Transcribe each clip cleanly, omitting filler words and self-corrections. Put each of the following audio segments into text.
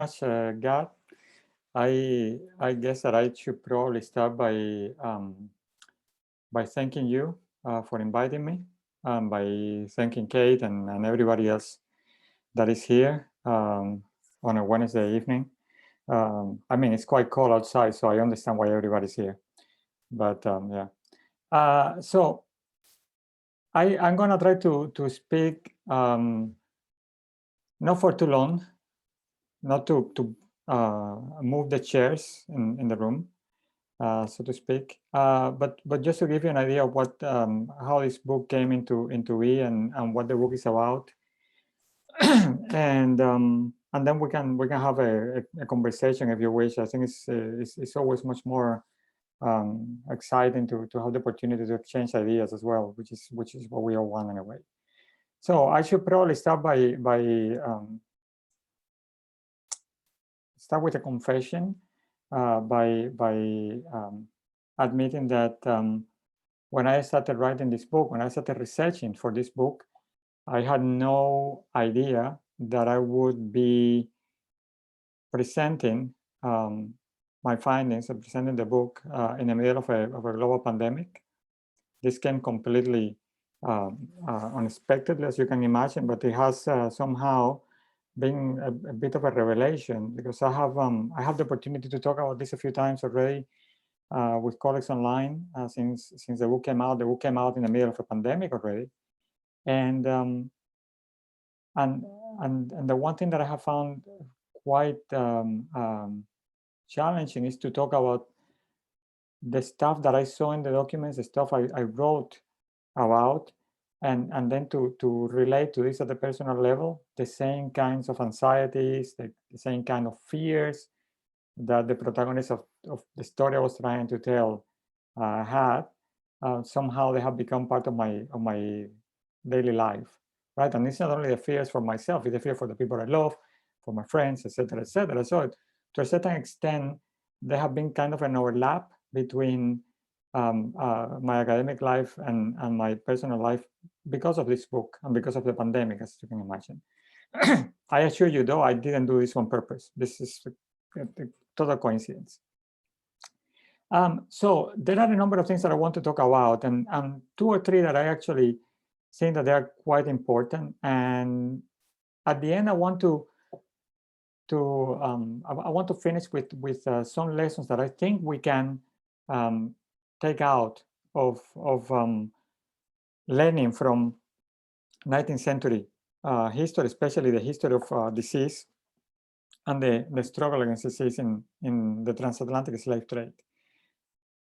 much, Gad. I guess that I should probably start by thanking you for inviting me, by thanking Kate and everybody else that is here on a Wednesday evening. I mean, it's quite cold outside, so I understand why everybody's here. But yeah, so I'm gonna try to speak not for too long, not to move the chairs in the room, so to speak. But just to give you an idea of what how this book came into be and what the book is about, and then we can have a conversation if you wish. I think it's always much more exciting to have the opportunity to exchange ideas as well, which is what we all want in a way. So I should probably start by start with a confession, by admitting that when I started writing this book, when I started researching for this book, I had no idea that I would be presenting my findings and presenting the book in the middle of a global pandemic. This came completely unexpectedly, as you can imagine, but it has somehow been a bit of a revelation, because I have the opportunity to talk about this a few times already with colleagues online since the book came out. The book came out in the middle of a pandemic already, and the one thing that I have found quite challenging is to talk about the stuff that I saw in the documents, the stuff I wrote about, and then to relate to this at the personal level, the same kinds of anxieties, the same kind of fears that the protagonist of the story I was trying to tell had. Somehow they have become part of my daily life, right? And it's not only the fears for myself, it's the fear for the people I love, for my friends, etc., etc. So to a certain extent, there have been kind of an overlap between my academic life and my personal life because of this book and because of the pandemic, as you can imagine. I assure you, though, I didn't do this on purpose. This is a total coincidence. So there are a number of things that I want to talk about, and two or three that I actually think that they are quite important. And at the end, I want to finish with some lessons that I think we can take out of learning from 19th century history, especially the history of disease and the struggle against disease in the transatlantic slave trade.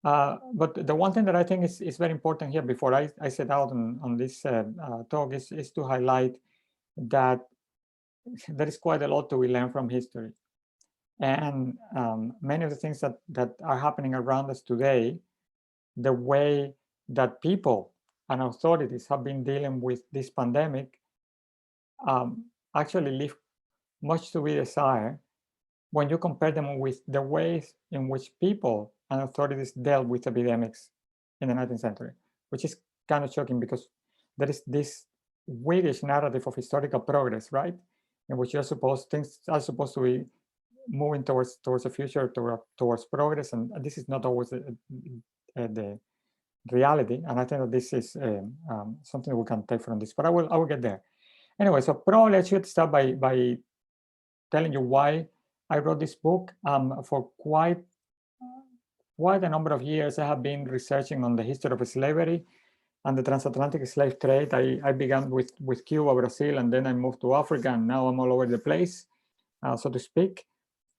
But the one thing that I think is very important here before I set out on this talk is to highlight that there is quite a lot to be learned from history. And many of the things that are happening around us today, the way that people and authorities have been dealing with this pandemic actually leave much to be desired when you compare them with the ways in which people and authorities dealt with epidemics in the 19th century, which is kind of shocking because there is this weirdish narrative of historical progress, right? In which things are supposed to be moving towards the future, towards progress, and this is not always the reality. And I think that this is something we can take from this, but I will get there. Anyway, so probably I should start by telling you why I wrote this book. For quite a number of years, I have been researching on the history of slavery and the transatlantic slave trade. I began with Cuba, Brazil, and then I moved to Africa, and now I'm all over the place, so to speak.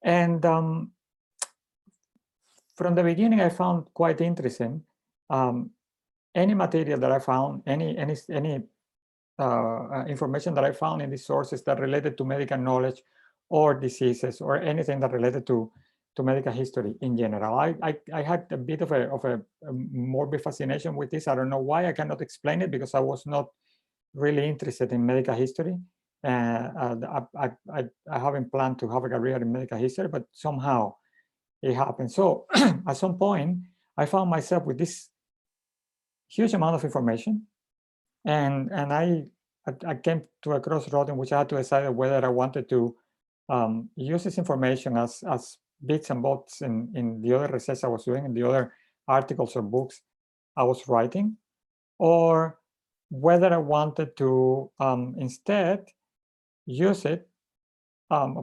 And from the beginning, I found quite interesting any material that I found, any information that I found in these sources that related to medical knowledge or diseases or anything that related to medical history in general. I had a bit of a morbid fascination with this. I don't know why. I cannot explain it because I was not really interested in medical history. I haven't planned to have a career in medical history, but somehow it happened. So at some point, I found myself with this huge amount of information, and I came to a crossroad in which I had to decide whether I wanted to use this information as bits and bobs in the other research I was doing, in the other articles or books I was writing, or whether I wanted to instead use it,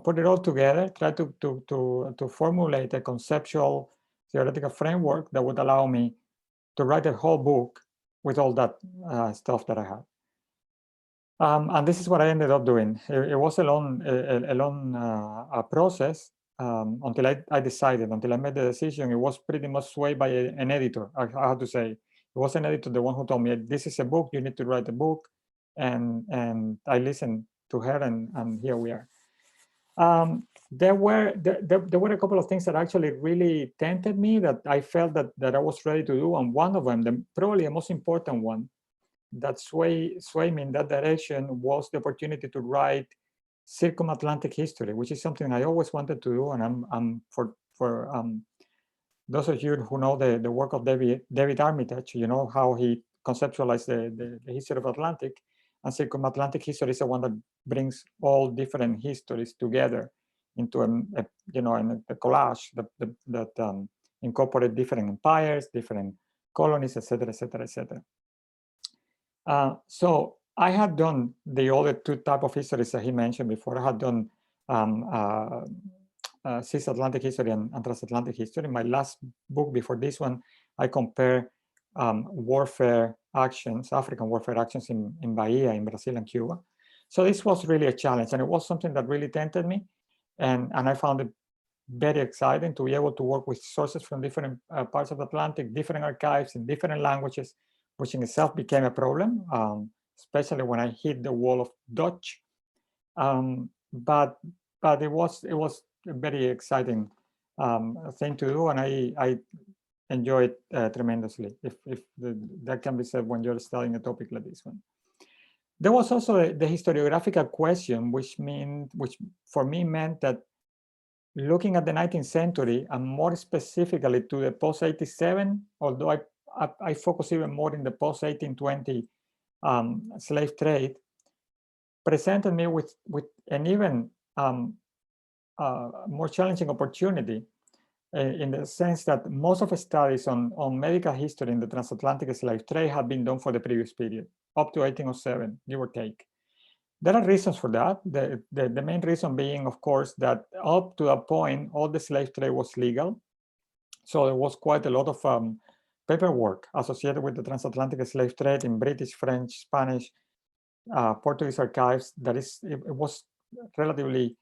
put it all together, try to formulate a conceptual theoretical framework that would allow me to write a whole book with all that stuff that I had. And this is what I ended up doing. It was a long process until I decided, until I made the decision. It was pretty much swayed by an editor, I have to say. It was an editor, the one who told me, this is a book, you need to write a book. And I listened to her, and here we are. There were a couple of things that actually really tempted me, that I felt that I was ready to do. And one of them, probably the most important one, that sway me in that direction, was the opportunity to write circumatlantic history, which is something I always wanted to do. And I'm for those of you who know the work of David Armitage, you know how he conceptualized the history of Atlantic. And circumatlantic history is the one that brings all different histories together into a collage that incorporate different empires, different colonies, etc., etc., etc. So I had done the other two type of histories that he mentioned before. I had done cisatlantic history and transatlantic history. In my last book before this one, I compare warfare actions, African warfare actions in Bahia, in Brazil and Cuba. So this was really a challenge, and it was something that really tempted me. And I found it very exciting to be able to work with sources from different parts of the Atlantic, different archives in different languages, which in itself became a problem, especially when I hit the wall of Dutch. But it was a very exciting thing to do, and I enjoy it tremendously, if that can be said when you're studying a topic like this one. There was also the historiographical question, which for me meant that looking at the 19th century, and more specifically to the post-87, although I focus even more in the post-1820 slave trade, presented me with an even more challenging opportunity, in the sense that most of the studies on medical history in the transatlantic slave trade had been done for the previous period, up to 1807, give or take. There are reasons for that. The main reason being, of course, that up to that point, all the slave trade was legal. So there was quite a lot of paperwork associated with the transatlantic slave trade in British, French, Spanish, Portuguese archives. It was relatively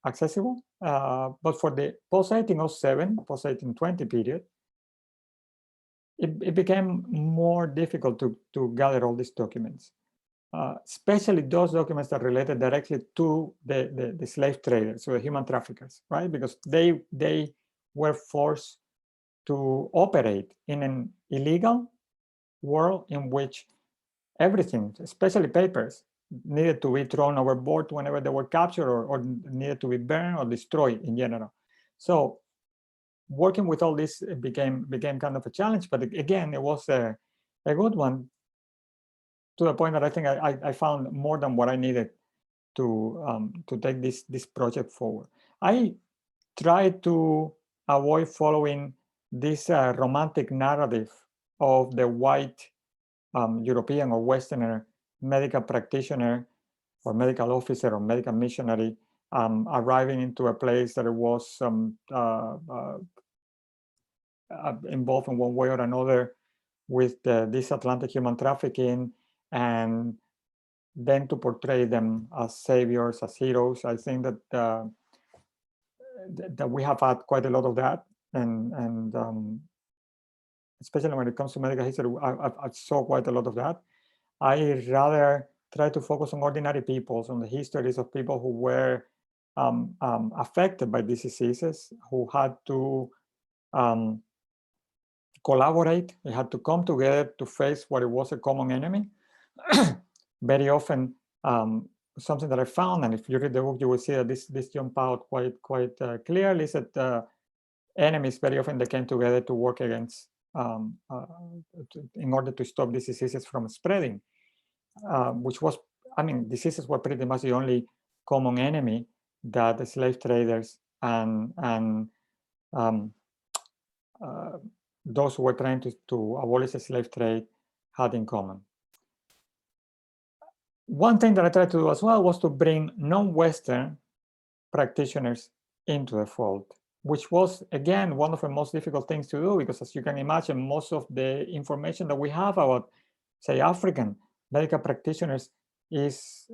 accessible. But for the post-1807, post-1820 period, it became more difficult to gather all these documents. Especially those documents that related directly to the slave traders, so the human traffickers, right? Because they were forced to operate in an illegal world in which everything, especially papers, needed to be thrown overboard whenever they were captured, or needed to be burned or destroyed in general. So working with all this became kind of a challenge, but again, it was a good one, to the point that I think I found more than what I needed to take this project forward. I tried to avoid following this romantic narrative of the white European or Westerner medical practitioner or medical officer or medical missionary arriving into a place that it was involved in one way or another with this Atlantic human trafficking, and then to portray them as saviors, as heroes. I think that that we have had quite a lot of that, and especially when it comes to medical history, I saw quite a lot of that. I rather try to focus on ordinary people, on the histories of people who were affected by these diseases, who had to collaborate. They had to come together to face what it was a common enemy. Very often, something that I found, and if you read the book, you will see that this jump out quite clearly, is that enemies very often they came together to work against, in order to stop these diseases from spreading, which was, I mean, diseases were pretty much the only common enemy that the slave traders and those who were trying to abolish the slave trade had in common. One thing that I tried to do as well was to bring non-Western practitioners into the fold, which was, again, one of the most difficult things to do, because as you can imagine, most of the information that we have about, say, African medical practitioners is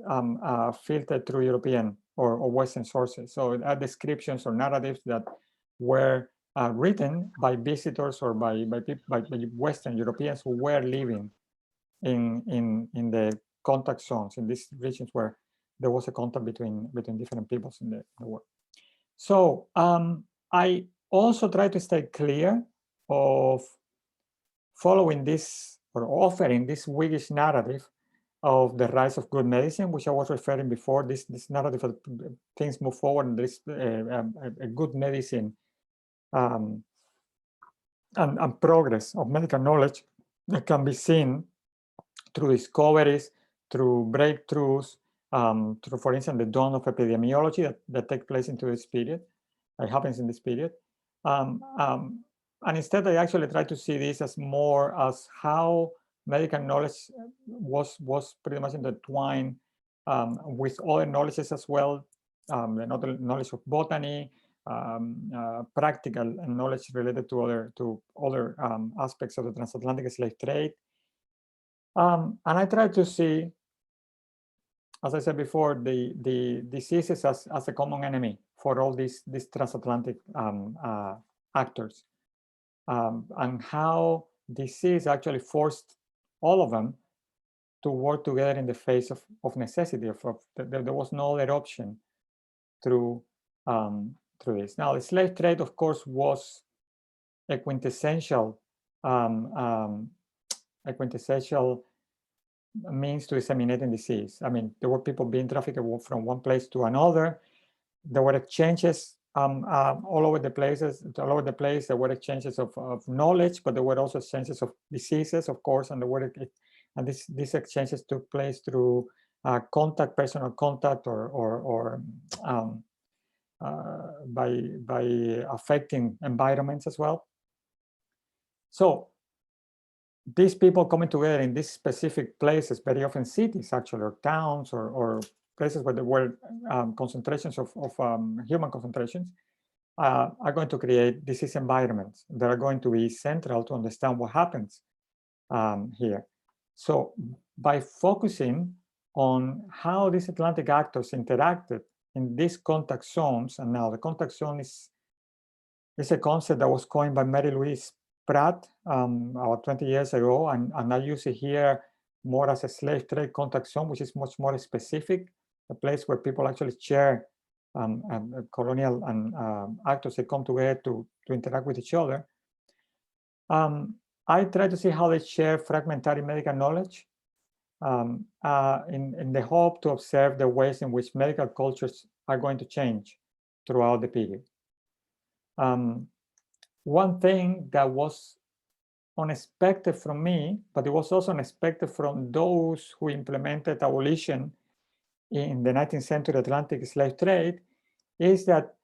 filtered through European or Western sources. So descriptions or narratives that were written by visitors or by Western Europeans who were living in the contact zones, in these regions where there was a contact between different peoples in the world. So I also try to stay clear of following this or offering this Whiggish narrative of the rise of good medicine, which I was referring before, this narrative of things move forward and there's a good medicine and progress of medical knowledge that can be seen through discoveries, through breakthroughs, through, for instance, the dawn of epidemiology that take place into this period, that happens in this period. And instead, I actually try to see this as more as how medical knowledge was pretty much intertwined with other knowledges as well, the knowledge of botany, practical knowledge related to other aspects of the transatlantic slave trade. And I try to see, as I said before, the diseases as a common enemy for all these transatlantic actors, and how disease actually forced all of them to work together in the face of necessity. There was no other option through this. Now, the slave trade, of course, was a quintessential means to disseminating disease. I mean, there were people being trafficked from one place to another. There were exchanges all over the place. There were exchanges of knowledge, but there were also exchanges of diseases, of course, and these exchanges took place through contact, personal contact, or by affecting environments as well. So these people coming together in these specific places, very often cities actually, or towns, or places where there were concentrations of human concentrations, are going to create disease environments that are going to be central to understand what happens here. So by focusing on how these Atlantic actors interacted in these contact zones, and now the contact zone is a concept that was coined by Mary Louise Pratt about 20 years ago, and I use it here more as a slave trade contact zone, which is much more specific, a place where people actually share colonial and actors that come together to interact with each other. I try to see how they share fragmentary medical knowledge in the hope to observe the ways in which medical cultures are going to change throughout the period. One thing that was unexpected from me, but it was also unexpected from those who implemented abolition in the 19th century Atlantic slave trade, is that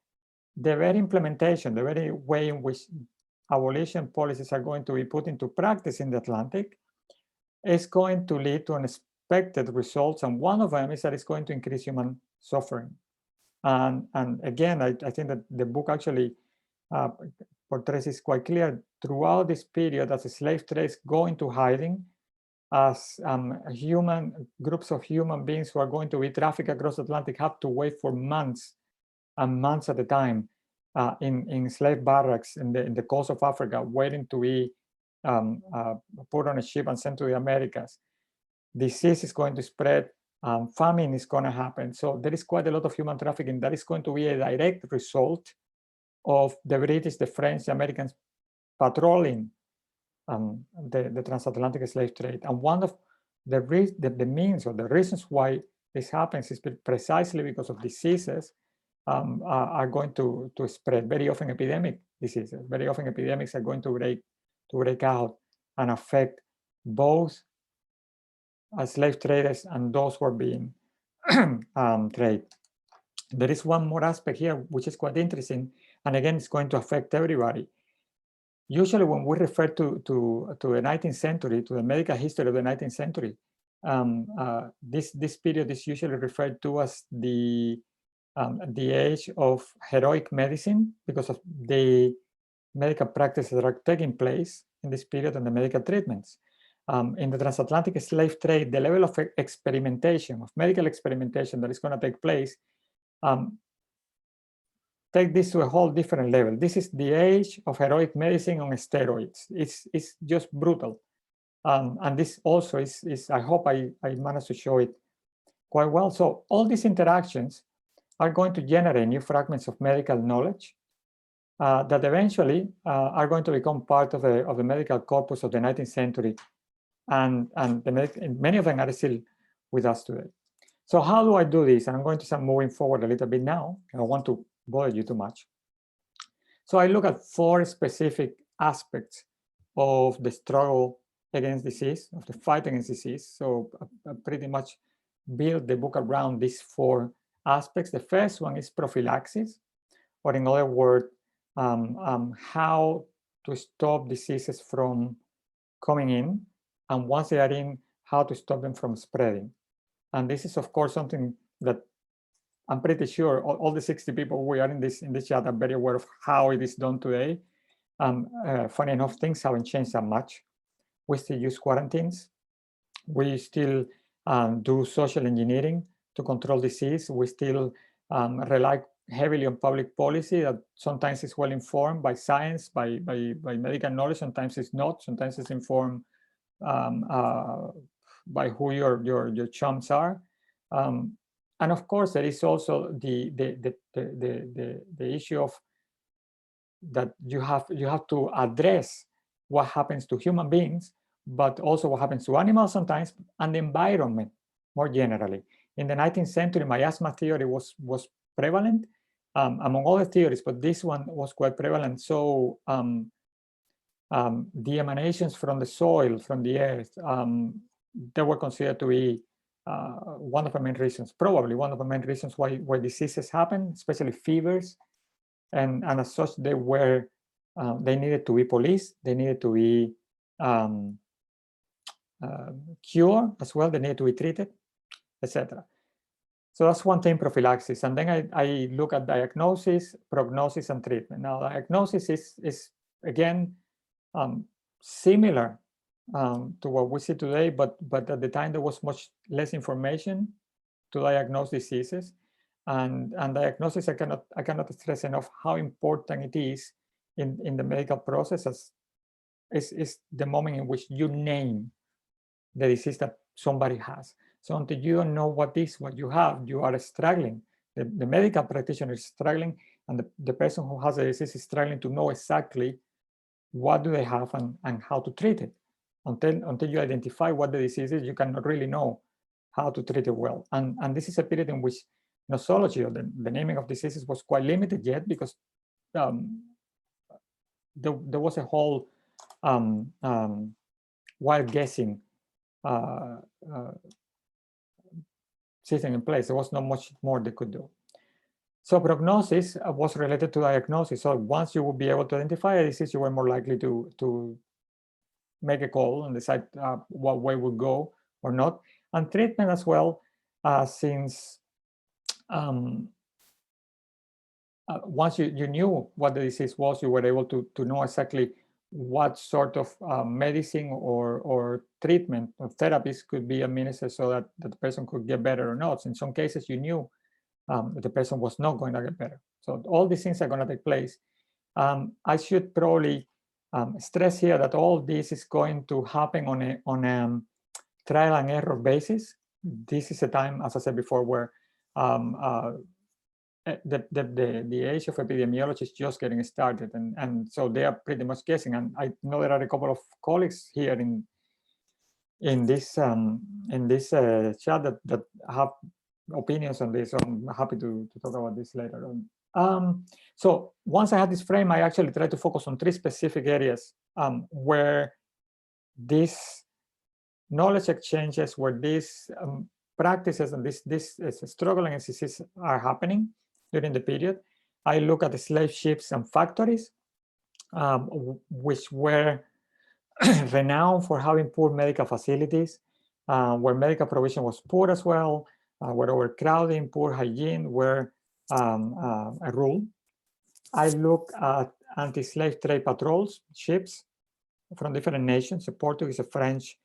the very implementation, the very way in which abolition policies are going to be put into practice in the Atlantic is going to lead to unexpected results. And one of them is that it's going to increase human suffering. And again, I think that the book actually portrays this quite clear. Throughout this period, as the slave trade is going to hiding, as groups of human beings who are going to be trafficked across the Atlantic have to wait for months and months at a time in slave barracks in the coast of Africa, waiting to be put on a ship and sent to the Americas. Disease is going to spread, famine is going to happen. So there is quite a lot of human trafficking that is going to be a direct result of the British, the French, the Americans patrolling the transatlantic slave trade. And one of the means or the reasons why this happens is precisely because of diseases are going to spread, very often epidemic diseases. Very often epidemics are going to break out and affect both slave traders and those who are being traded. there is one more aspect here, which is quite interesting. And again, it's going to affect everybody. Usually when we refer to the 19th century, to the medical history of the 19th century, this period is usually referred to as the age of heroic medicine, because of the medical practices that are taking place in this period and the medical treatments. In the transatlantic slave trade, the level of experimentation, of medical experimentation that is going to take place, take this to a whole different level. This is the age of heroic medicine on steroids. It's just brutal. And this also is I hope I managed to show it quite well. So all these interactions are going to generate new fragments of medical knowledge that eventually are going to become part of the medical corpus of the 19th century. And many of them are still with us today. So how do I do this? And I'm going to start moving forward a little bit now. I don't want to bother you too much. So I look at 4 specific aspects of the struggle against disease, of the fight against disease. So I pretty much build the book around these 4 aspects. The first one is prophylaxis, or in other words, how to stop diseases from coming in, and once they are in, how to stop them from spreading. And this is, of course, something that I'm pretty sure all the 60 people we are in this chat are very aware of how it is done today. Funny enough, things haven't changed that much. We still use quarantines. We still do social engineering to control disease. We still rely heavily on public policy that sometimes is well informed by science, by medical knowledge. Sometimes it's not. Sometimes it's informed by who your chums are. And of course, there is also the issue of that you have to address what happens to human beings, but also what happens to animals sometimes, and the environment more generally. In the 19th century, miasma theory was prevalent among other theories, but this one was quite prevalent. So the emanations from the soil, from the earth, they were considered to be one of the main reasons, probably one of the main reasons why diseases happen, especially fevers, and as such they were they needed to be policed, they needed to be cured as well, they needed to be treated, etc. So that's one thing, prophylaxis, and then I look at diagnosis, prognosis, and treatment. Now, diagnosis is again similar to what we see today, but at the time there was much less information to diagnose diseases, and diagnosis, I cannot stress enough how important it is in the medical process, as is the moment in which you name the disease that somebody has. So until you don't know what you have, you are struggling. The medical practitioner is struggling, and the person who has the disease is struggling to know exactly what do they have and how to treat it. Until you identify what the disease is, you cannot really know how to treat it well. And this is a period in which nosology, or the naming of diseases, was quite limited yet, because there was a whole wild guessing system in place. There was not much more they could do. So prognosis was related to diagnosis. So once you would be able to identify a disease, you were more likely to make a call and decide what way would go or not. And treatment as well, since once you knew what the disease was, you were able to know exactly what sort of medicine or treatment or therapies could be administered so that the person could get better or not. In some cases, you knew that the person was not going to get better. So all these things are going to take place. I should probably stress here that all this is going to happen on a trial and error basis. This is a time, as I said before, where the age of epidemiology is just getting started, and so they are pretty much guessing. And I know there are a couple of colleagues here in this chat that have opinions on this, so I'm happy to talk about this later on. So once I had this frame, I actually tried to focus on 3 specific areas where these knowledge exchanges, where these practices and this struggle against disease are happening during the period. I look at the slave ships and factories, which were renowned for having poor medical facilities, where medical provision was poor as well, where overcrowding, poor hygiene were a rule. I look at anti-slave trade patrols, ships from different nations, the Portuguese, the French,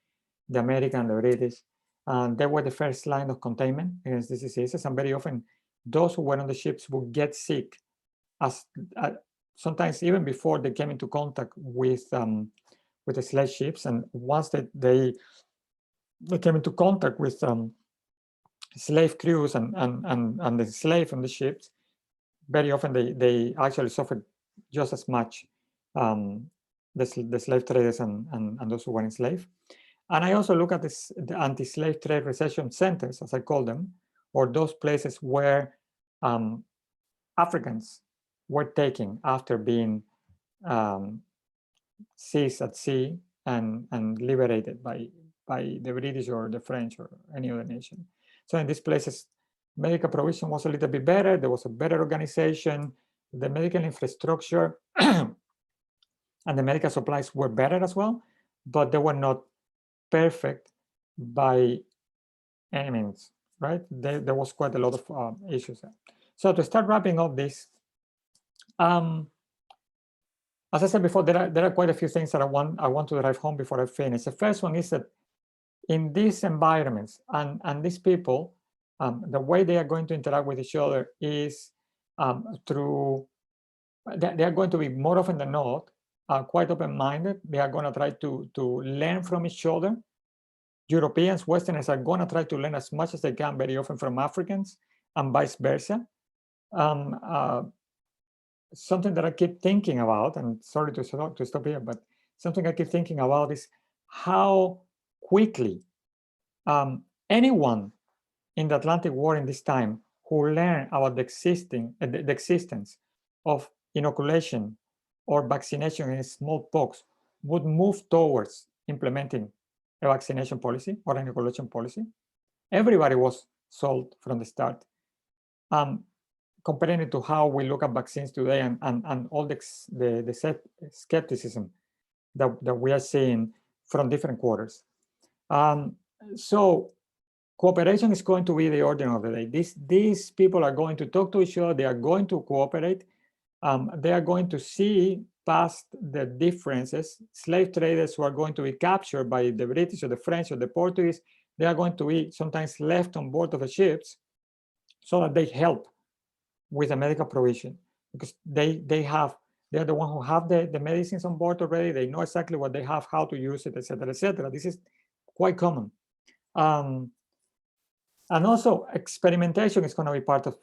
the American, the British. They were the first line of containment against these diseases, and very often those who were on the ships would get sick, as sometimes even before they came into contact with the slave ships. And once they came into contact with slave crews and the slave from the ships, very often they actually suffered just as much, the slave traders and those who were enslaved. And I also look at the anti-slave trade recession centers, as I call them, or those places where Africans were taken after being seized at sea and liberated by the British or the French or any other nation. So in these places, medical provision was a little bit better. There was a better organization. The medical infrastructure and the medical supplies were better as well, but they were not perfect by any means, right? There was quite a lot of issues there. So to start wrapping up this, as I said before, there are quite a few things that I want to drive home before I finish. The first one is that in these environments and these people, the way they are going to interact with each other is through, they are going to be more often than not quite open-minded. They are going to try to learn from each other. Europeans, Westerners are going to try to learn as much as they can, very often from Africans, and vice versa. Something that I keep thinking about, and sorry to stop here, but something I keep thinking about is how quickly anyone in the Atlantic War in this time who learned about the existence of inoculation or vaccination against smallpox would move towards implementing a vaccination policy or an inoculation policy. Everybody was sold from the start. Comparing it to how we look at vaccines today and all the skepticism that we are seeing from different quarters. So cooperation is going to be the order of the day. These people are going to talk to each other. They are going to cooperate. They are going to see past the differences. Slave traders who are going to be captured by the British or the French or the Portuguese, they are going to be sometimes left on board of the ships so that they help with the medical provision, because they are the ones who have the medicines on board already. They know exactly what they have, how to use it, etc., etc. This is quite common. And also experimentation is going to be part of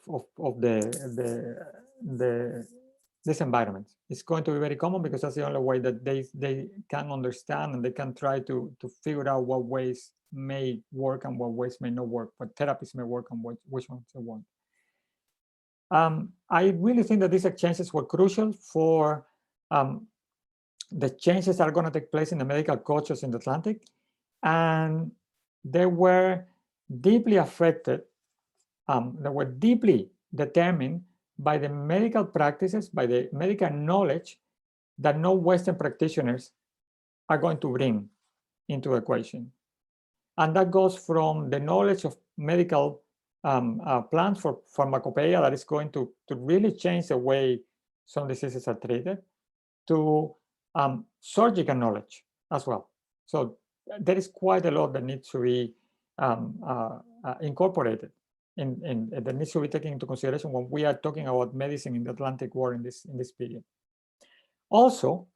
this environment. It's going to be very common because that's the only way that they can understand and they can try to figure out what ways may work and what ways may not work, what therapies may work and which ones they won't. I really think that these exchanges were crucial for the changes that are going to take place in the medical cultures in the Atlantic, and they were deeply affected, they were deeply determined by the medical practices, by the medical knowledge that no Western practitioners are going to bring into the equation. And that goes from the knowledge of medical plans for pharmacopoeia that is going to really change the way some diseases are treated, to surgical knowledge as well. So there is quite a lot that needs to be incorporated and that needs to be taken into consideration when we are talking about medicine in the Atlantic War in this period. Also,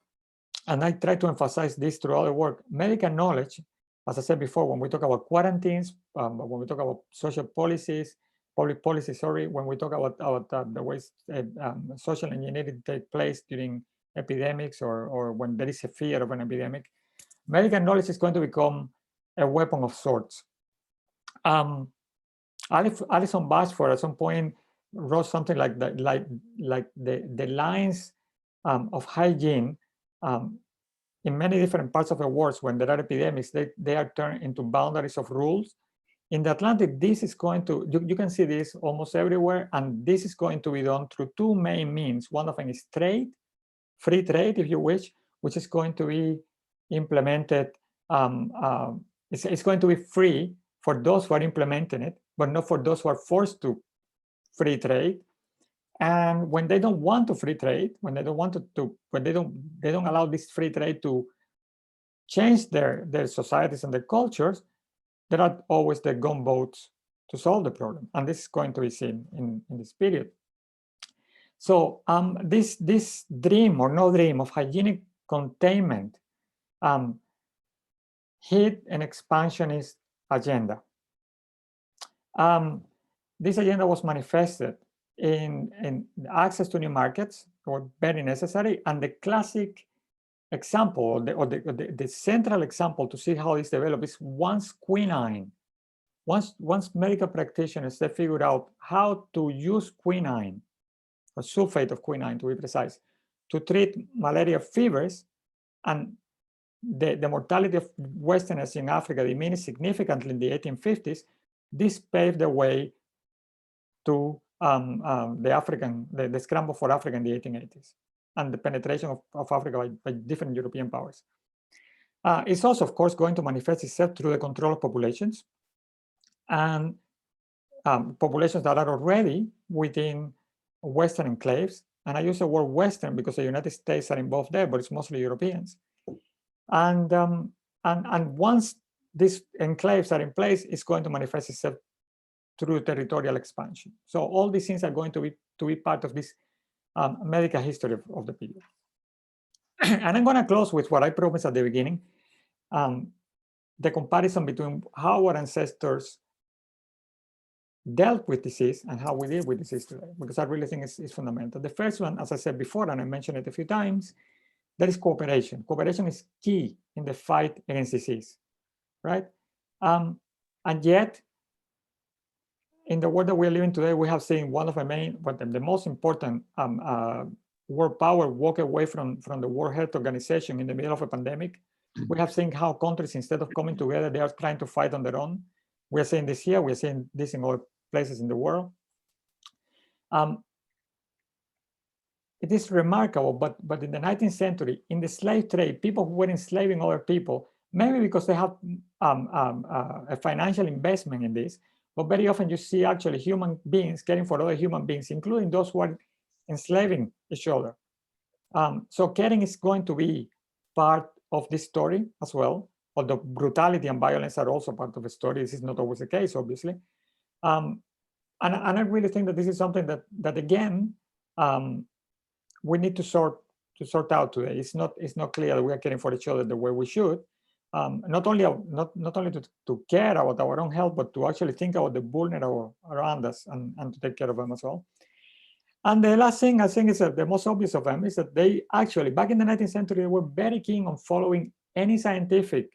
and I try to emphasize this throughout the work, medical knowledge, as I said before, when we talk about quarantines, when we talk about social policies, public policy, sorry, when we talk about the ways social engineering take place during epidemics or when there is a fear of an epidemic, medical knowledge is going to become a weapon of sorts. Alison Bashford at some point wrote something like that, like the lines of hygiene in many different parts of the world. When there are epidemics, they are turned into boundaries of rules In the Atlantic, this is going to, you can see this almost everywhere, and this is going to be done through two main means. One of them is trade, free trade, if you wish, which is going to be implemented. It's going to be free for those who are implementing it, but not for those who are forced to free trade. And when they don't want to free trade, when they don't want to when they don't allow this free trade to change their societies and their cultures, there are always the gunboats to solve the problem. And this is going to be seen in this period. So this dream or no dream of hygienic containment hit an expansionist agenda. This agenda was manifested in access to new markets, were very necessary, and the classic example, or the central example to see how this developed is once quinine, once medical practitioners, they figured out how to use quinine, or sulfate of quinine to be precise, to treat malaria fevers, and the mortality of Westerners in Africa diminished significantly in the 1850s, this paved the way to the scramble for Africa in the 1880s and the penetration of Africa by different European powers. It's also, of course, going to manifest itself through the control of populations, and populations that are already within Western enclaves. And I use the word Western because the United States are involved there, but it's mostly Europeans. And once these enclaves are in place, it's going to manifest itself through territorial expansion. So all these things are going to be part of this medical history of the period. And I'm going to close with what I promised at the beginning, the comparison between how our ancestors dealt with disease and how we deal with disease today, because I really think it's fundamental. The first one, as I said before, and I mentioned it a few times, that is cooperation. Cooperation is key in the fight against disease, right? And yet, in the world that we're living today, we have seen one of the most important world power walk away from the World Health Organization in the middle of a pandemic. We have seen how countries, instead of coming together, they are trying to fight on their own. We are seeing this here. We are seeing this in other places in the world. It is remarkable, but in the 19th century, in the slave trade, people who were enslaving other people, maybe because they have a financial investment in this, but very often you see actually human beings caring for other human beings, including those who are enslaving each other. So caring is going to be part of this story as well, although brutality and violence are also part of the story. This is not always the case, obviously. And I really think that this is something that again, we need to sort out today. It's not clear that we are caring for each other the way we should. Not only to care about our own health, but to actually think about the vulnerable around us and to take care of them as well. And the last thing I think is that the most obvious of them is that they actually, back in the 19th century, they were very keen on following any scientific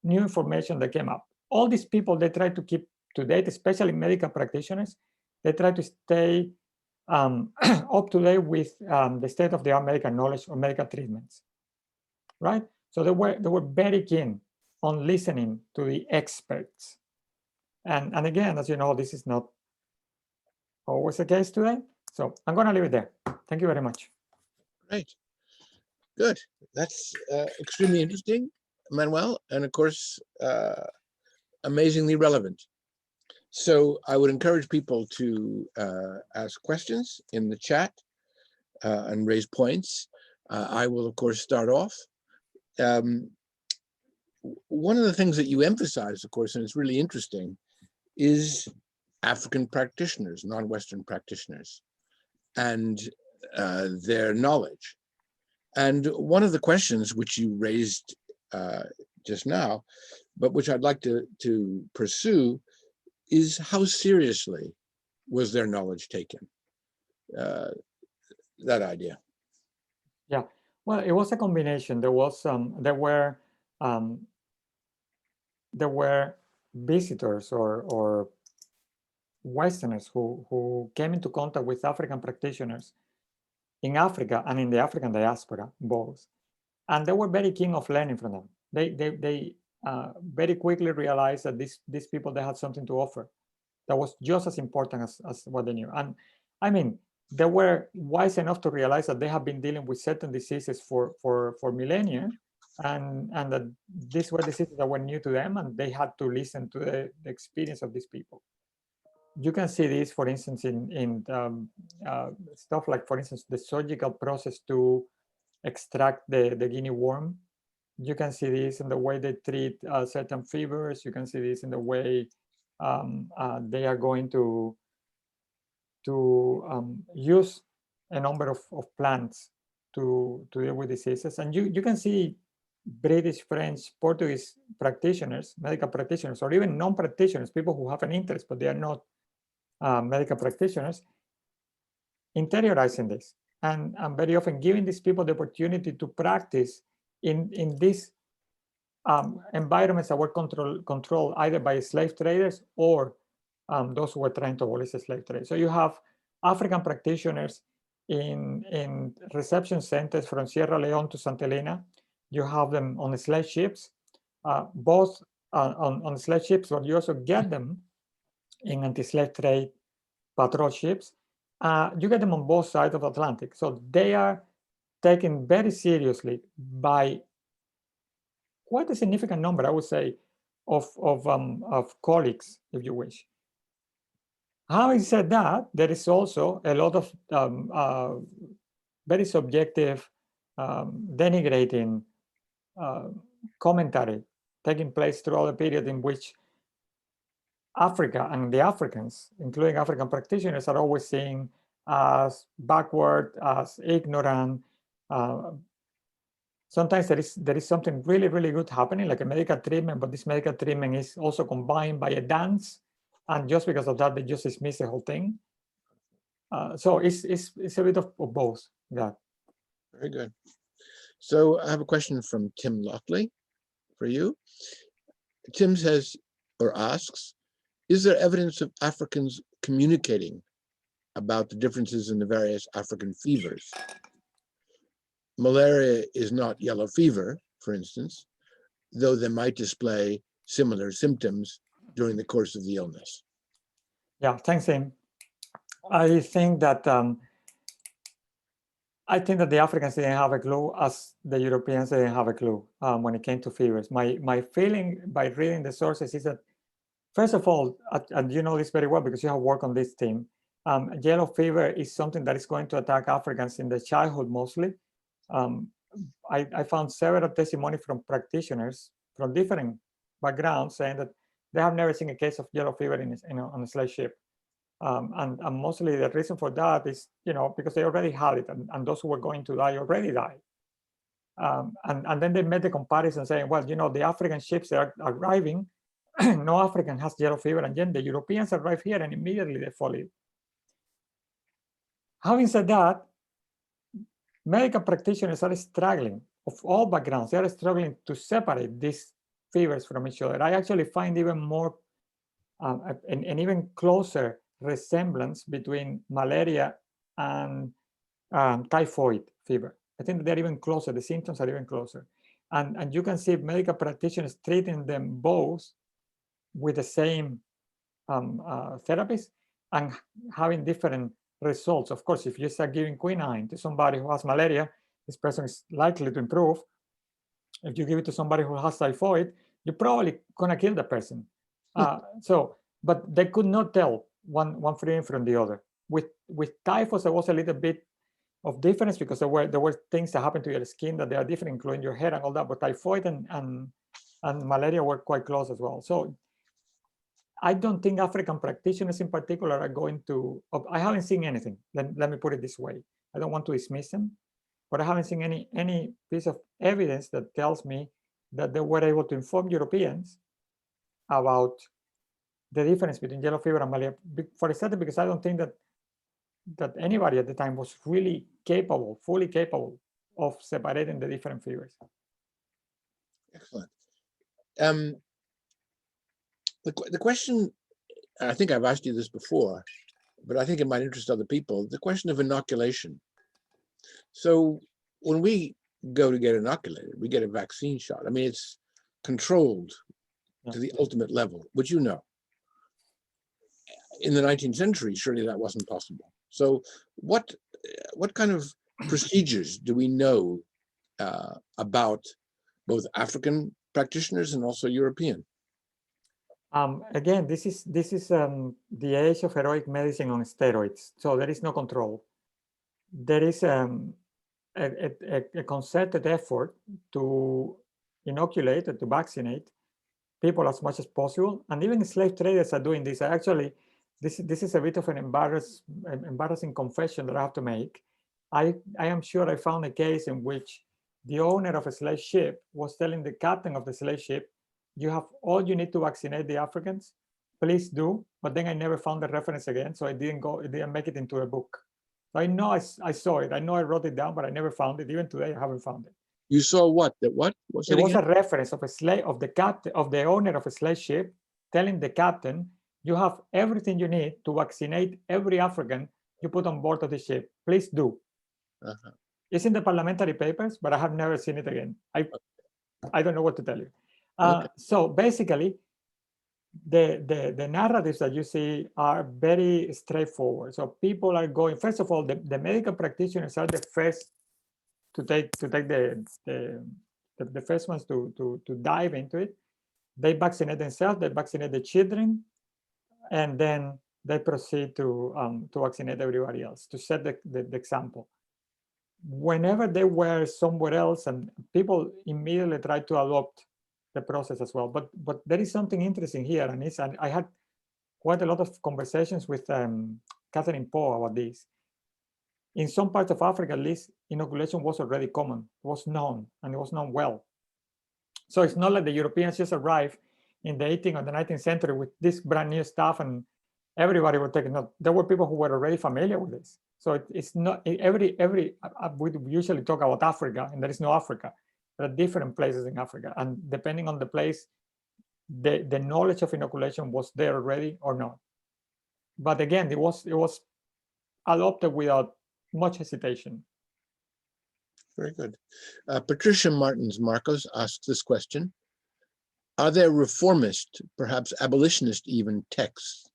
new information that came up. All these people, they try to keep to date, especially medical practitioners, they try to stay up to date with the state-of-the-art medical knowledge or medical treatments, right? So they were very keen on listening to the experts. And again, as you know, this is not always the case today. So I'm going to leave it there. Thank you very much. Right. Good. That's extremely interesting, Manuel, and of course, amazingly relevant. So I would encourage people to ask questions in the chat and raise points. I will, of course, start off. One of the things that you emphasize, of course, and it's really interesting, is African practitioners, non-Western practitioners, and their knowledge. And one of the questions which you raised just now, but which I'd like to pursue, is how seriously was their knowledge taken? That idea. Yeah, well, it was a combination. There were visitors or Westerners who came into contact with African practitioners in Africa and in the African diaspora, both. And they were very keen of learning from them. They very quickly realized that these people, they had something to offer that was just as important as what they knew. And I mean, they were wise enough to realize that they have been dealing with certain diseases for millennia, and that these were diseases that were new to them, and they had to listen to the experience of these people. You can see this, for instance, in stuff like, for instance, the surgical process to extract the guinea worm. You can see this in the way they treat certain fevers. You can see this in the way they are going to use a number of plants to deal with diseases. And you can see British, French, Portuguese practitioners, medical practitioners, or even non-practitioners, people who have an interest, but they are not medical practitioners, interiorizing this, and very often giving these people the opportunity to practice in these environments that were controlled either by slave traders or those who were trying to abolish the slave trade. So you have African practitioners in reception centers from Sierra Leone to St. Helena. You have them on the slave ships, both on slave ships, but you also get them in anti-slave trade patrol ships. You get them on both sides of the Atlantic. So they are taken very seriously by quite a significant number, I would say, of colleagues, if you wish. Having said that, there is also a lot of very subjective, denigrating commentary taking place throughout the period in which Africa and the Africans, including African practitioners, are always seen as backward, as ignorant. Sometimes there is something really, really good happening, like a medical treatment, but this medical treatment is also combined by a dance, and just because of that, they just dismiss the whole thing. So it's a bit of both. Yeah. Very good. So I have a question from Tim Lockley for you. Tim says, or asks, is there evidence of Africans communicating about the differences in the various African fevers? Malaria is not yellow fever, for instance, though they might display similar symptoms during the course of the illness. Yeah, thanks, Tim. I think that the Africans didn't have a clue, as the Europeans didn't have a clue when it came to fevers. My feeling by reading the sources is that, first of all, and you know this very well because you have worked on this team, yellow fever is something that is going to attack Africans in the childhood mostly. I found several testimonies from practitioners from different backgrounds saying that they have never seen a case of yellow fever on a slave ship. And mostly the reason for that is, because they already had it, and those who were going to die already died. And then they made the comparison saying, well, the African ships that are arriving, no African has yellow fever, and then the Europeans arrive here and immediately they fall ill. Having said that, medical practitioners are struggling, of all backgrounds, they are struggling to separate these fevers from each other. I actually find even more, an even closer resemblance between malaria and typhoid fever. I think they're even closer, the symptoms are even closer. And you can see medical practitioners treating them both with the same therapies and having different results. Of course, if you start giving quinine to somebody who has malaria, this person is likely to improve. If you give it to somebody who has typhoid, you're probably gonna kill the person. But they could not tell one feeling from the other. With typhus, there was a little bit of difference because there were things that happened to your skin that they are different, including your hair and all that. But typhoid and malaria were quite close as well. So I don't think African practitioners in particular are going to, I haven't seen anything, let me put it this way. I don't want to dismiss them, but I haven't seen any piece of evidence that tells me that they were able to inform Europeans about the difference between yellow fever and malaria. For a second, because I don't think that anybody at the time was really fully capable of separating the different fevers. Excellent. The question, I think I've asked you this before, but I think it might interest other people, the question of inoculation. So when we go to get inoculated, we get a vaccine shot. I mean, it's controlled Yeah. to the ultimate level, which you know. In the 19th century, surely that wasn't possible. So what kind of procedures do we know about both African practitioners and also European? Again, this is the age of heroic medicine on steroids. So there is no control. There is a concerted effort to inoculate and to vaccinate people as much as possible, and even slave traders are doing this. Actually, this is a bit of an embarrassing confession that I have to make. I am sure I found a case in which the owner of a slave ship was telling the captain of the slave ship, "You have all you need to vaccinate the Africans. Please do." But then I never found the reference again, so it didn't make it into a book. So I know I saw it. I know I wrote it down, but I never found it. Even today, I haven't found it. You saw what? That what? What's It it was again? a reference of the captain, of the owner of a slave ship, telling the captain, "You have everything you need to vaccinate every African you put on board of the ship. Please do." Uh-huh. It's in the parliamentary papers, but I have never seen it again. I don't know what to tell you. Okay. So basically, the narratives that you see are very straightforward. So people are going, first of all, the medical practitioners are the first to take the first ones to dive into it. They vaccinate themselves, they vaccinate the children, and then they proceed to vaccinate everybody else, to set the example. Whenever they were somewhere else, and people immediately try to adopt the process as well. But there is something interesting here, and I had quite a lot of conversations with Catherine Poe about this. In some parts of Africa, at least, inoculation was already common, was known, and it was known well. So it's not like the Europeans just arrived in the 18th or the 19th century with this brand new stuff and everybody would take it. No, there were people who were already familiar with this. So it's not we usually talk about Africa, and there is no Africa. There are different places in Africa, and depending on the place, the knowledge of inoculation was there already or not. But again, it was adopted without much hesitation. Very good. Patricia Martins Marcos asks this question: are there reformist, perhaps abolitionist even, texts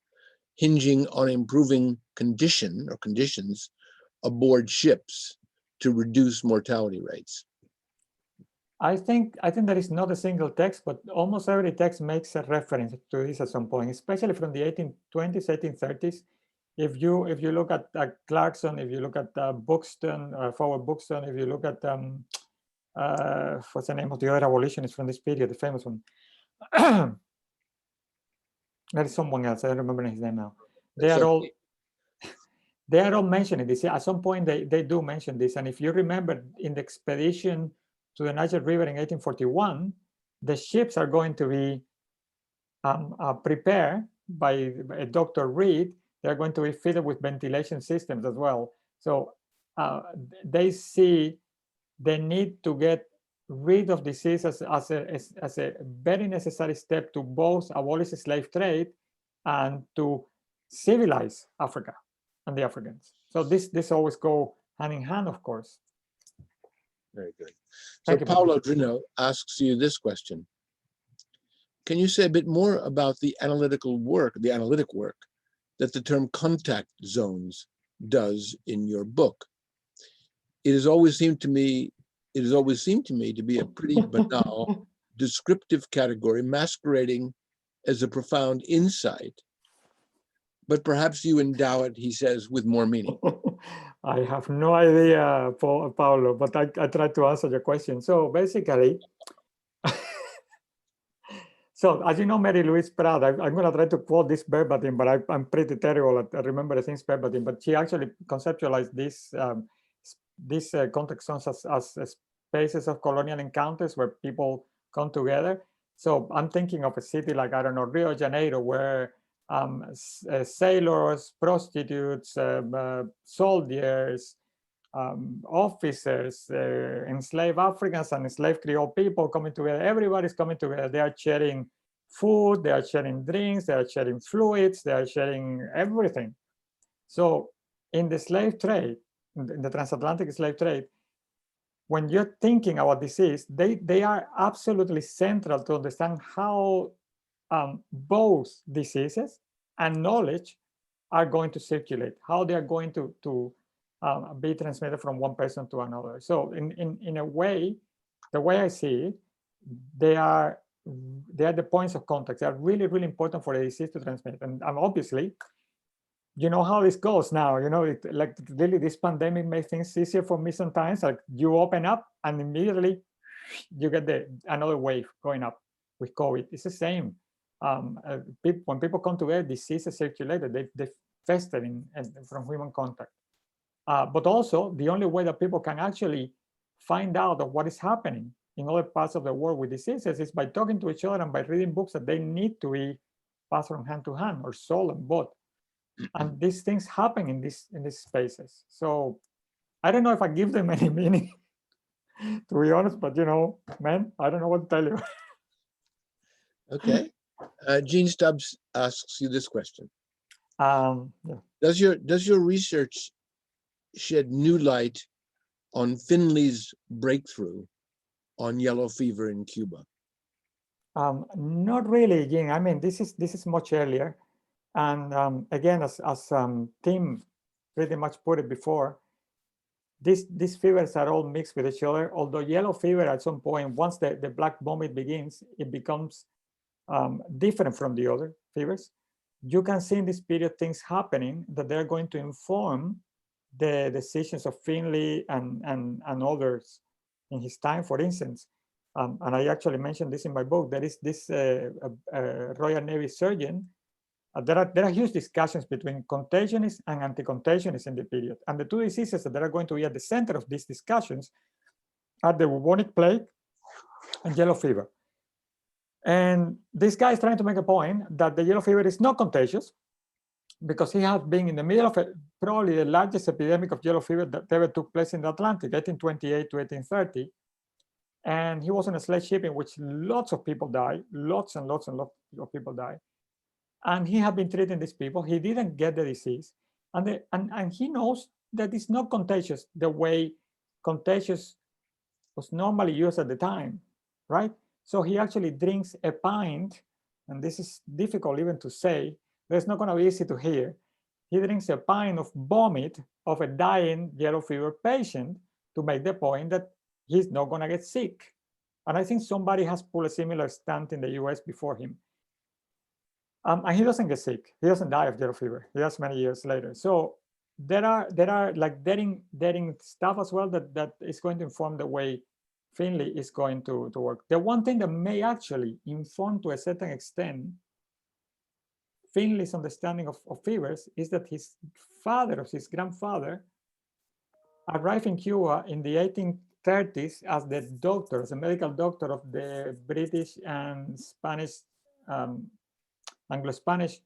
hinging on improving conditions aboard ships to reduce mortality rates? I think there is not a single text, but almost every text makes a reference to this at some point, especially from the 1820s, 1830s. If you look at Clarkson, if you look at Buxton, Forward Buxton, if you look at what's the name of the other abolitionists from this period, the famous one. There is someone else, I don't remember his name now. They are all mentioning this. At some point they do mention this. And if you remember, in the expedition to the Niger River in 1841, the ships are going to be prepared by Dr. Reed. They're going to be fitted with ventilation systems as well. So they see the need to get rid of disease as a very necessary step to both abolish the slave trade and to civilize Africa and the Africans. So this always go hand in hand, of course. Very good. Thank So you, Paulo Drino asks you this question: can you say a bit more about the analytic work that the term contact zones does in your book? It has always seemed to me to be a pretty banal descriptive category masquerading as a profound insight, but perhaps you endow it, he says, with more meaning. I have no idea, Paulo, but I try to answer your question. So basically, so as you know, Mary Louise Pratt, I'm going to try to quote this verbatim, but I'm pretty terrible at remember the things verbatim. But she actually conceptualized these context zones as spaces of colonial encounters where people come together. So I'm thinking of a city like, I don't know, Rio de Janeiro, where sailors, prostitutes, soldiers, officers, enslaved Africans and enslaved Creole people coming together. Everybody's coming together. They are sharing food, they are sharing drinks, they are sharing fluids, they are sharing everything. So in the slave trade, in the transatlantic slave trade, when you're thinking about disease, they are absolutely central to understand how both diseases and knowledge are going to circulate, how they are going to be transmitted from one person to another. So in a way, the way I see it, they are the points of contact. They are really, really important for the disease to transmit. And obviously, you know how this goes now, you know, like really this pandemic makes things easier for me sometimes. Like you open up and immediately you get another wave going up with COVID. It's the same. When people come together, diseases circulated, they fester from human contact. But also, the only way that people can actually find out of what is happening in other parts of the world with diseases is by talking to each other and by reading books that they need to be passed from hand to hand or sold and bought. And these things happen in these spaces. So I don't know if I give them any meaning, to be honest, but you know, man, I don't know what to tell you. Okay. Gene Stubbs asks you this question. Yeah. Does your research shed new light on Finley's breakthrough on yellow fever in Cuba? Not really, Jing. I mean, this is much earlier. And again, as Tim pretty much put it before, these fevers are all mixed with each other. Although yellow fever at some point, once the black vomit begins, it becomes different from the other fevers. You can see in this period things happening that they're going to inform the decisions of Finley and others in his time. For instance, and I actually mentioned this in my book, there is this Royal Navy surgeon. There are huge discussions between contagionists and anti-contagionists in the period. And the two diseases that are going to be at the center of these discussions are the bubonic plague and yellow fever. And this guy is trying to make a point that the yellow fever is not contagious because he had been in the middle of probably the largest epidemic of yellow fever that ever took place in the Atlantic, 1828 to 1830. And he was on a slave ship in which lots of people died, lots and lots and lots of people died. And he had been treating these people. He didn't get the disease. And he knows that it's not contagious the way contagious was normally used at the time, right? So he actually drinks a pint, and this is difficult even to say, but it's not going to be easy to hear. He drinks a pint of vomit of a dying yellow fever patient to make the point that he's not going to get sick. And I think somebody has pulled a similar stunt in the US before him. And he doesn't get sick. He doesn't die of yellow fever. He does many years later. So there are like dating stuff as well that is going to inform the way Finley is going to work. The one thing that may actually inform to a certain extent Finley's understanding of fevers is that his grandfather, arrived in Cuba in the 1830s as the doctor, as a medical doctor of the British and Spanish, Anglo-Spanish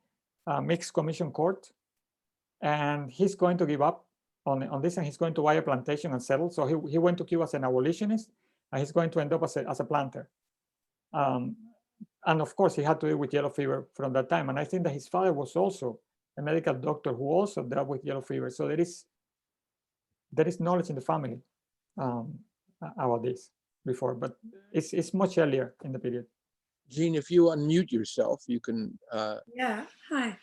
mixed commission court. And he's going to give up on this, and he's going to buy a plantation and settle. So he went to Cuba as an abolitionist, and he's going to end up as a planter. And of course, he had to deal with yellow fever from that time. And I think that his father was also a medical doctor who also dealt with yellow fever. So there is knowledge in the family about this before, but it's much earlier in the period. Jean, if you unmute yourself, you can. Yeah, hi.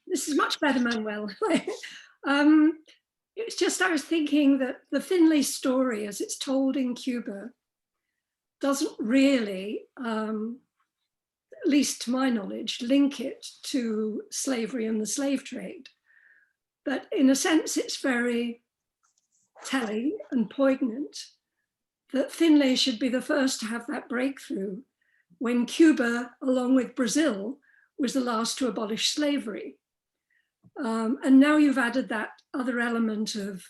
This is much better, Manuel. It's just I was thinking that the Finley story, as it's told in Cuba, doesn't really, at least to my knowledge, link it to slavery and the slave trade. But in a sense, it's very telling and poignant that Finlay should be the first to have that breakthrough when Cuba, along with Brazil, was the last to abolish slavery. And now you've added that other element of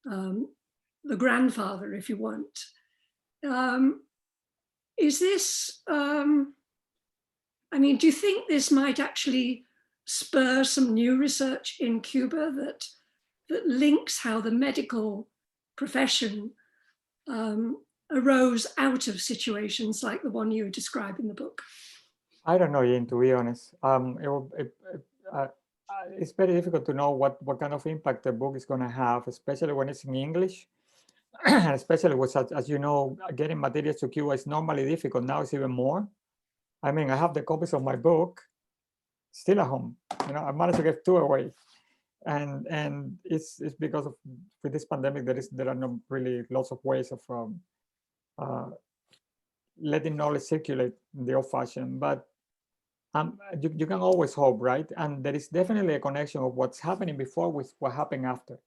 the grandfather, if you want. Is this, I mean, do you think this might actually spur some new research in Cuba that links how the medical profession arose out of situations like the one you describe in the book? I don't know, Ian, to be honest. It's very difficult to know what kind of impact the book is going to have, especially when it's in English. especially with, as you know, getting materials to Cuba is normally difficult. Now it's even more. I mean, I have the copies of my book still at home. You know, I managed to get 2 away, and it's because of with this pandemic there are not really lots of ways of letting knowledge circulate in the old fashion, but you can always hope, right? And there is definitely a connection of what's happening before with what happened after.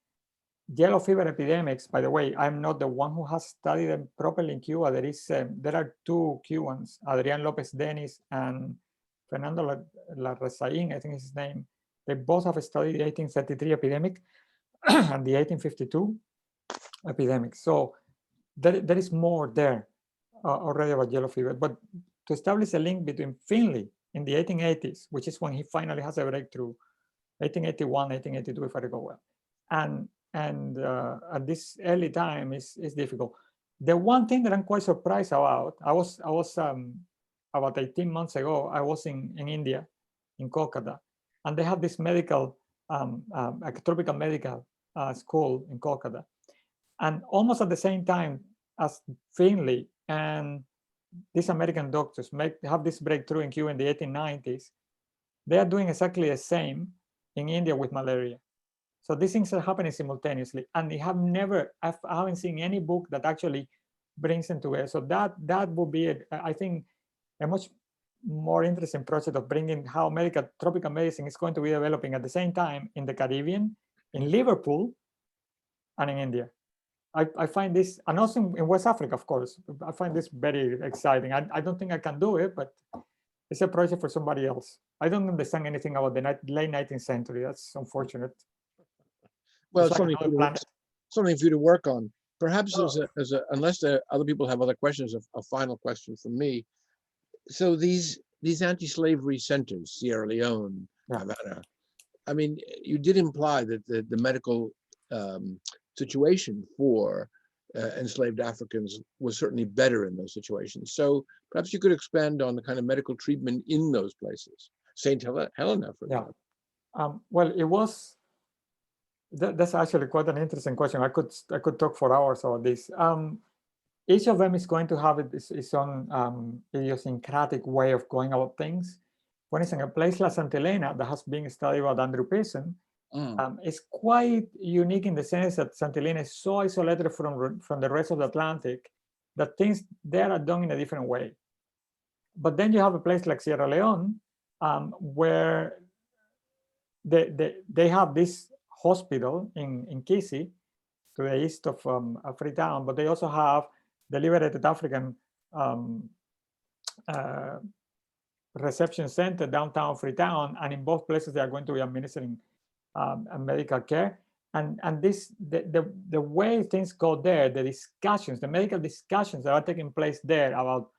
Yellow fever epidemics, by the way, I'm not the one who has studied them properly in Cuba. There are 2 Cubans, Adrian Lopez Dennis and Fernando Larrazain, I think is his name. They both have studied the 1833 epidemic and the 1852 epidemic. So there is more there already about yellow fever. But to establish a link between Finley in the 1880s, which is when he finally has a breakthrough, 1881, 1882, if I recall well, and at this early time is difficult. The one thing that I'm quite surprised about, I was about 18 months ago, I was in India, in Kolkata, and they have this medical, a tropical medical school in Kolkata. And almost at the same time as Finley and these American doctors have this breakthrough in Cuba in the 1890s, they are doing exactly the same in India with malaria. So these things are happening simultaneously, and I haven't seen any book that actually brings them together. So that would be, I think, a much more interesting project of bringing how tropical medicine is going to be developing at the same time in the Caribbean, in Liverpool, and in India. I find this, and also in West Africa, of course. I find this very exciting. I don't think I can do it, but it's a project for somebody else. I don't understand anything about the late 19th century. That's unfortunate. Well, It's like something for you to work on. Perhaps unless other people have other questions, a final question from me. So these anti-slavery centers, Sierra Leone, Havana, I mean, you did imply that the medical situation for enslaved Africans was certainly better in those situations. So perhaps you could expand on the kind of medical treatment in those places. St. Helena, for example. Well, it was. That's actually quite an interesting question. I could talk for hours about this. Each of them is going to have its own idiosyncratic way of going about things. For instance, a place like St. Helena that has been studied by Andrew Pearson is quite unique in the sense that St. Helena is so isolated from the rest of the Atlantic that things there are done in a different way. But then you have a place like Sierra Leone where they have this hospital in Kisi, to the east of Freetown, but they also have the liberated African reception center downtown Freetown, and in both places they are going to be administering medical care. And the way things go there, the discussions, the medical discussions that are taking place there about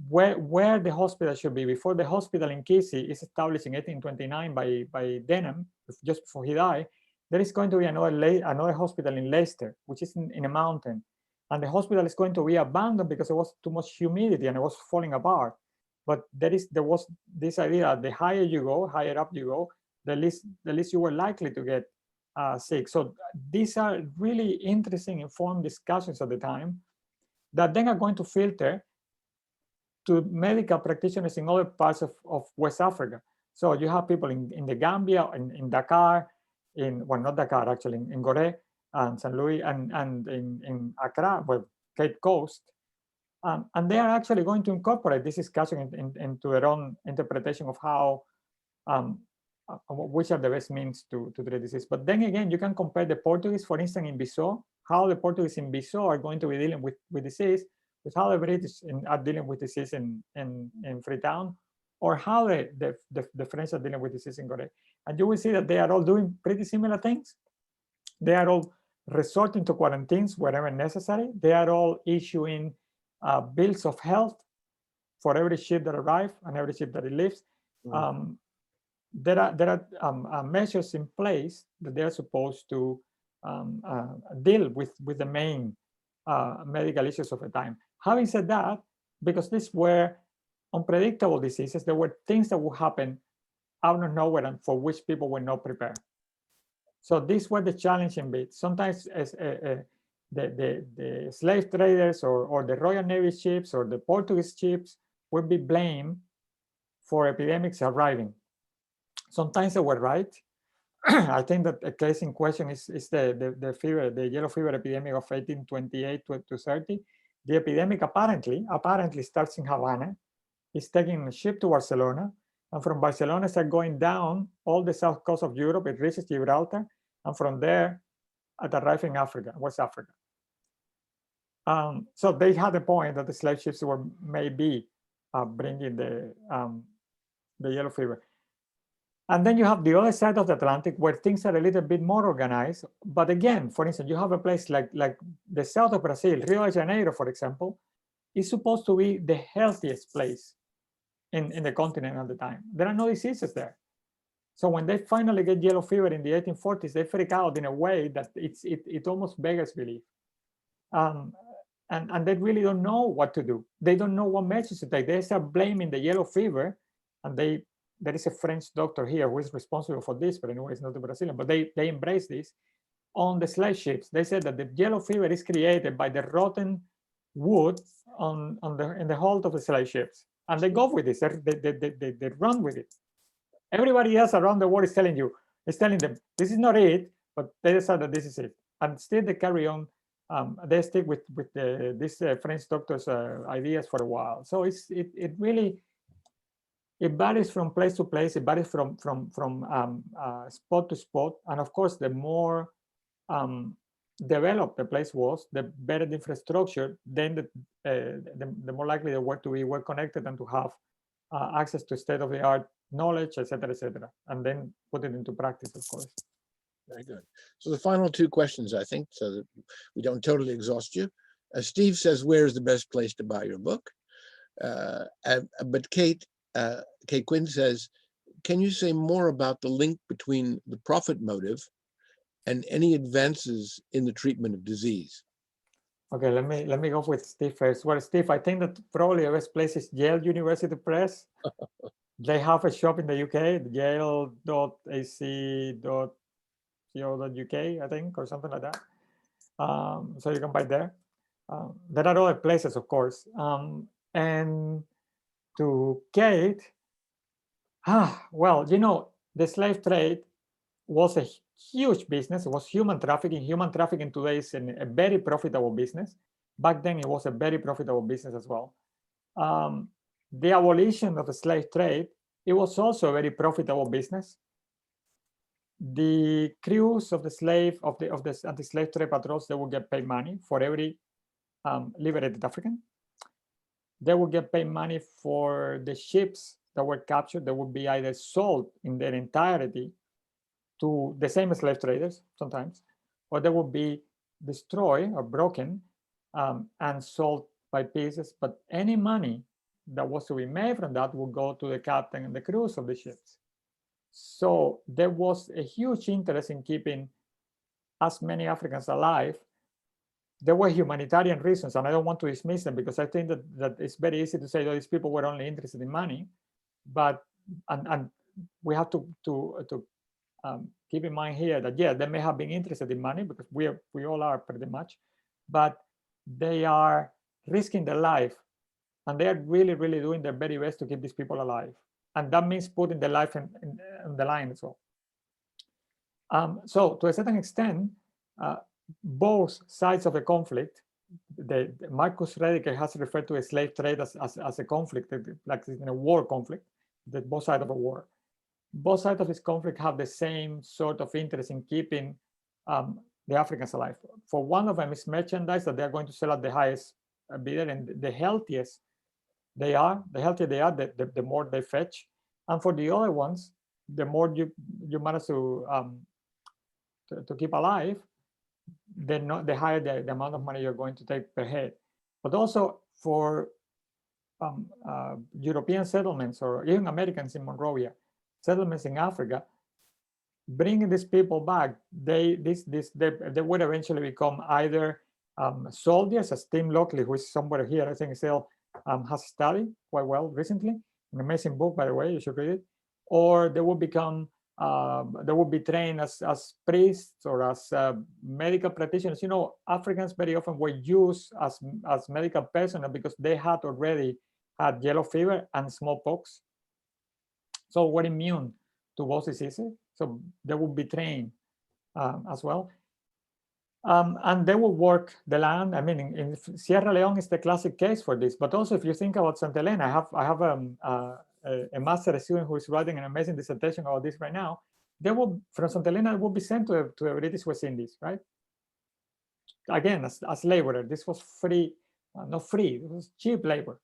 where the hospital should be. Before the hospital in Kisi is established in 1829 by Denham, just before he died, there is going to be another hospital in Leicester, which is in a mountain. And the hospital is going to be abandoned because there was too much humidity and it was falling apart. But there was this idea that the higher you go, higher up you go, the least you were likely to get sick. So these are really interesting, informed discussions at the time that then are going to filter to medical practitioners in other parts of West Africa. So you have people in the Gambia, in Dakar, not Dakar, actually, in Gorée and St. Louis, and in Accra, well, Cape Coast. And they are actually going to incorporate this discussion into their own interpretation of how, which are the best means to treat disease. But then again, you can compare the Portuguese, for instance, in Bissau, how the Portuguese in Bissau are going to be dealing with disease, with how the British are dealing with disease in Freetown, or how the French are dealing with disease in Gorée. And you will see that they are all doing pretty similar things. They are all resorting to quarantines wherever necessary. They are all issuing bills of health for every ship that arrives and every ship that it leaves. There are measures in place that they are supposed to deal with the main medical issues of the time. Having said that, because these were unpredictable diseases, there were things that would happen out of nowhere and for which people were not prepared. So these were the challenging bits. Sometimes the slave traders or the Royal Navy ships or the Portuguese ships would be blamed for epidemics arriving. Sometimes they were right. I think that a case in question is the fever, the yellow fever epidemic of 1828 to 30. The epidemic apparently starts in Havana. It's taking a ship to Barcelona, and from Barcelona it's going down all the south coast of Europe. It reaches Gibraltar, and from there it arrives in Africa, West Africa. So they had a point that the slave ships were maybe bringing the yellow fever. And then you have the other side of the Atlantic where things are a little bit more organized. But again, for instance, you have a place like the south of Brazil, Rio de Janeiro, for example, is supposed to be the healthiest place in the continent at the time. There are no diseases there. So when they finally get yellow fever in the 1840s, they freak out in a way that it almost beggars belief. And they really don't know what to do. They don't know what measures to take. They start blaming the yellow fever, and there is a French doctor here who is responsible for this, but anyway, it's not the Brazilian, but they embrace this on the slave ships. They said that the yellow fever is created by the rotten wood in the hold of the slave ships. And they go with this, they run with it. Everybody else around the world is telling them, this is not it, but they decide that this is it. And still they carry on, they stick with this French doctor's ideas for a while. So it really, it varies from place to place. It varies from spot to spot. And of course, the more developed the place was, the better the infrastructure, then the more likely they were to be well connected and to have access to state-of-the-art knowledge, et cetera, and then put it into practice, of course. Very good. So the final two questions, I think, so that we don't totally exhaust you. Steve says, where is the best place to buy your book? But Kate Quinn says, can you say more about the link between the profit motive and any advances in the treatment of disease? Okay, let me go with Steve first. Well, Steve, I think that probably the best place is Yale University Press. They have a shop in the UK, yale.ac.co.uk, I think, or something like that. So you can buy there. There are other places, of course. And to Kate, well, you know, the slave trade was a huge business. It was human trafficking. Human trafficking today is a very profitable business. Back then, it was a very profitable business as well. The abolition of the slave trade, it was also a very profitable business. The crews of the anti-slave trade patrols, they would get paid money for every liberated African. They would get paid money for the ships that were captured. They would be either sold in their entirety to the same slave traders sometimes, or they would be destroyed or broken and sold by pieces. But any money that was to be made from that would go to the captain and the crews of the ships. So there was a huge interest in keeping as many Africans alive. There were humanitarian reasons, and I don't want to dismiss them because I think that it's very easy to say that these people were only interested in money, but and we have to keep in mind here that yeah, they may have been interested in money because we all are pretty much, but they are risking their life, and they are really doing their very best to keep these people alive, and that means putting their life in the line as well. So to a certain extent, both sides of the conflict, Marcus Rediker has referred to a slave trade as a conflict, like in a war conflict, that both sides of a war. Both sides of this conflict have the same sort of interest in keeping the Africans alive. For one of them is merchandise that they're going to sell at the highest bidder, and the healthier they are, the more they fetch. And for the other ones, the more you manage to keep alive, the higher the amount of money you're going to take per head. But also for European settlements or even Americans in Monrovia, settlements in Africa, bringing these people back, they would eventually become either soldiers, as Tim Lockley, who is somewhere here, I think still has studied quite well recently, an amazing book, by the way, you should read it, or they will become they would be trained as priests or as medical practitioners. You know, Africans very often were used as medical personnel because they had already had yellow fever and smallpox. So were immune to both diseases. So they would be trained as well. And they will work the land. I mean, in Sierra Leone is the classic case for this. But also, if you think about Santa Elena, I have a master student who is writing an amazing dissertation about this right now. They will, from Santa Elena, will be sent to the British West Indies, right? Again, as laborer. This was free, not free. It was cheap labor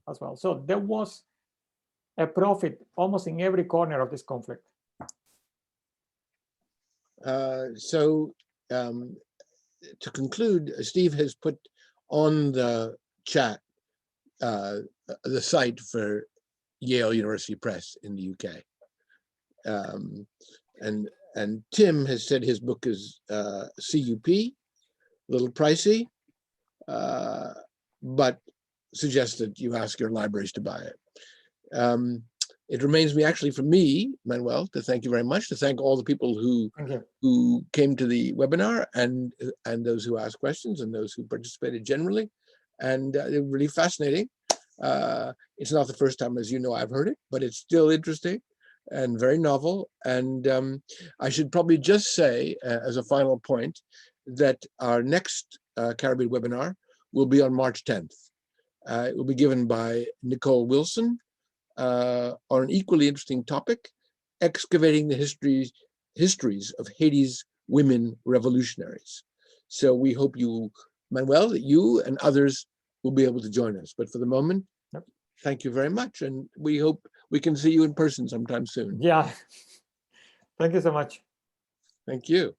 as well. So there was a profit almost in every corner of this conflict. To conclude, Steve has put on the chat the site for Yale University Press in the UK. And Tim has said his book is CUP, a little pricey, but suggests that you ask your libraries to buy it. It remains me actually for me, Manuel, to thank you very much, to thank all the people who came to the webinar and those who asked questions and those who participated generally. And they were really fascinating. It's not the first time, as you know, I've heard it, but it's still interesting and very novel. And I should probably just say, as a final point, that our next Caribbean webinar will be on March 10th. It will be given by Nicole Wilson, on an equally interesting topic, excavating the histories of Haiti's women revolutionaries. So we hope you, Manuel, that you and others will be able to join us. But for the moment, thank you very much. And we hope we can see you in person sometime soon. Yeah. Thank you so much. Thank you.